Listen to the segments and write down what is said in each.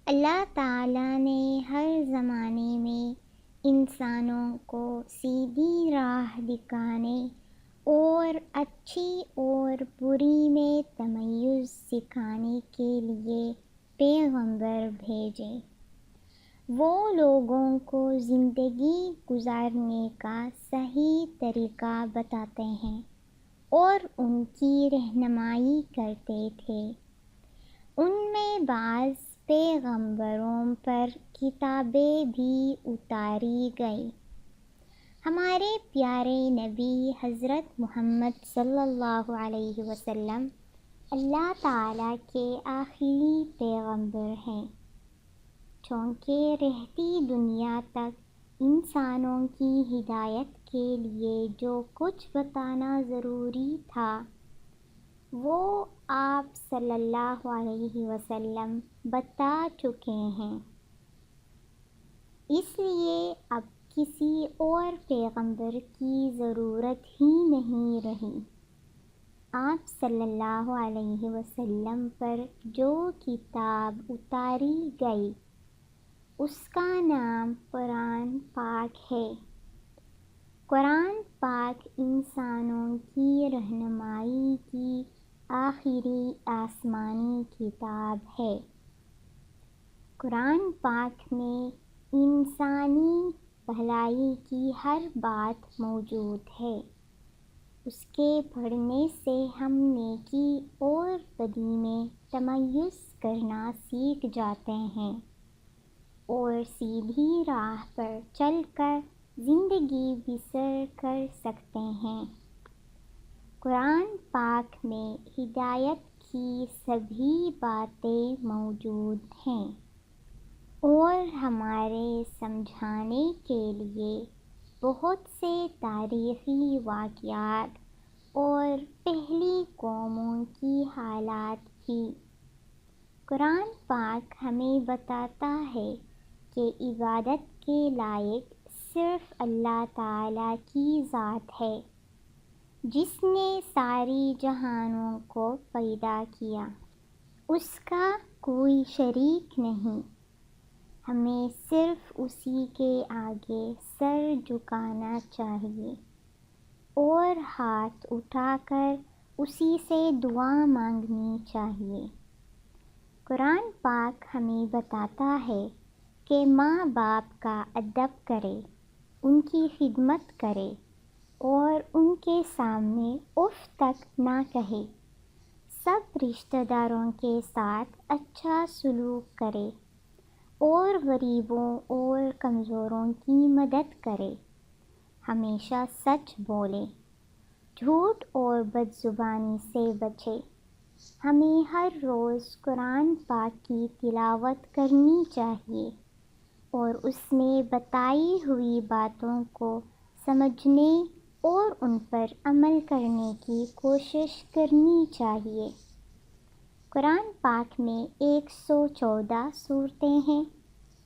اللہ تعالیٰ نے ہر زمانے میں انسانوں کو سیدھی راہ دکھانے اور اچھی اور بری میں تمیز سکھانے کے لیے پیغمبر بھیجے۔ وہ لوگوں کو زندگی گزارنے کا صحیح طریقہ بتاتے ہیں اور ان کی رہنمائی کرتے تھے۔ ان میں بعض پیغمبروں پر کتابیں بھی اتاری گئی۔ ہمارے پیارے نبی حضرت محمد صلی اللہ علیہ وسلم اللہ تعالیٰ کے آخری پیغمبر ہیں۔ چونکہ رہتی دنیا تک انسانوں کی ہدایت کے لیے جو کچھ بتانا ضروری تھا وہ آپ صلی اللہ علیہ وسلم بتا چکے ہیں۔ اس لیے اب کسی اور پیغمبر کی ضرورت ہی نہیں رہی۔ آپ صلی اللہ علیہ وسلم پر جو کتاب اتاری گئی اس کا نام قرآن پاک ہے۔ قرآن پاک انسانوں کی رہنمائی کی آخری آسمانی کتاب ہے۔ قرآن پاک میں انسانی بھلائی کی ہر بات موجود ہے۔ اس کے پڑھنے سے ہم نیکی اور بدی میں تمیز کرنا سیکھ جاتے ہیں اور سیدھی راہ پر چل کر زندگی بسر کر سکتے ہیں۔ قرآن پاک میں ہدایت کی سبھی باتیں موجود ہیں اور ہمارے سمجھانے کے لیے بہت سے تاریخی واقعات اور پہلی قوموں کی حالات بھی۔ قرآن پاک ہمیں بتاتا ہے کہ عبادت کے لائق صرف اللہ تعالیٰ کی ذات ہے جس نے ساری جہانوں کو پیدا کیا۔ اس کا کوئی شریک نہیں۔ ہمیں صرف اسی کے آگے سر جھکانا چاہیے اور ہاتھ اٹھا کر اسی سے دعا مانگنی چاہیے۔ قرآن پاک ہمیں بتاتا ہے کہ ماں باپ کا ادب کرے، ان کی خدمت کرے اور ان کے سامنے اف تک نہ کہے، سب رشتہ داروں کے ساتھ اچھا سلوک کرے اور غریبوں اور کمزوروں کی مدد کرے، ہمیشہ سچ بولے، جھوٹ اور بد زبانی سے بچے۔ ہمیں ہر روز قرآن پاک کی تلاوت کرنی چاہیے اور اس میں بتائی ہوئی باتوں کو سمجھنے اور ان پر عمل کرنے کی کوشش کرنی چاہیے۔ قرآن پاک میں 114 سورتیں ہیں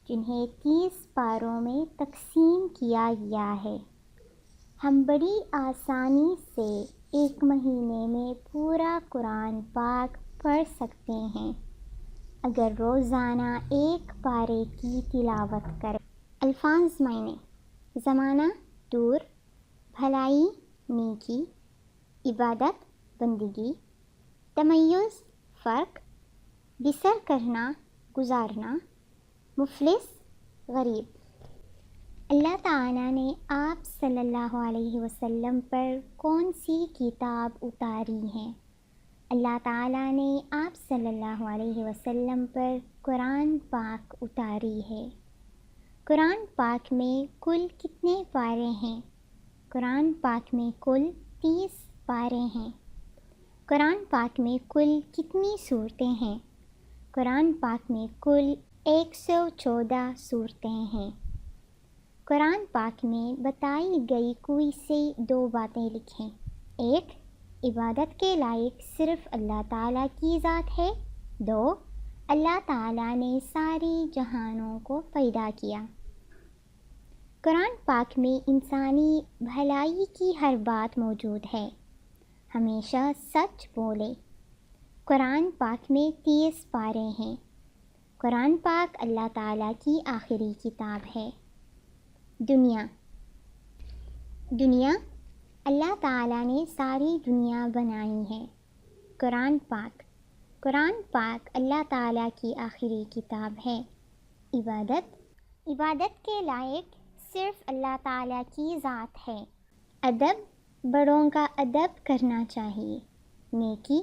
جنہیں 30 پاروں میں تقسیم کیا گیا ہے۔ ہم بڑی آسانی سے ایک مہینے میں پورا قرآن پاک پڑھ سکتے ہیں اگر روزانہ ایک پارے کی تلاوت کریں۔ الفاظ معنی: زمانہ دور، بھلائی نیکی، عبادت بندگی، تمیز فرق، بسر کرنا گزارنا، مفلس غریب۔ اللہ تعالیٰ نے آپ صلی اللہ علیہ وسلم پر کون سی کتاب اتاری ہے؟ اللہ تعالیٰ نے آپ صلی اللہ علیہ وسلم پر قرآن پاک اتاری ہے۔ قرآن پاک میں کل کتنے پارے ہیں؟ قرآن پاک میں کل 30 پارے ہیں۔ قرآن پاک میں کل کتنی سورتیں ہیں؟ قرآن پاک میں کل 114 سورتیں ہیں۔ قرآن پاک میں بتائی گئی کوئی سے 2 باتیں لکھیں۔ 1. عبادت کے لائق صرف اللہ تعالیٰ کی ذات ہے۔ 2. اللہ تعالیٰ نے ساری جہانوں کو پیدا کیا۔ قرآن پاک میں انسانی بھلائی کی ہر بات موجود ہے، ہمیشہ سچ بولے۔ قرآن پاک میں 30 پارے ہیں۔ قرآن پاک اللہ تعالیٰ کی آخری کتاب ہے۔ دنیا اللہ تعالیٰ نے ساری دنیا بنائی ہے۔ قرآن پاک اللہ تعالیٰ کی آخری کتاب ہے۔ عبادت کے لائق صرف اللہ تعالیٰ کی ذات ہے۔ ادب، بڑوں کا ادب کرنا چاہیے۔ نیکی،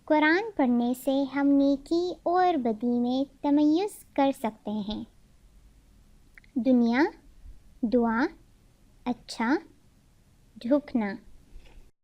قرآن پڑھنے سے ہم نیکی اور بدی میں تمیز کر سکتے ہیں۔ دنیا، دعا، اچھا، جھکنا۔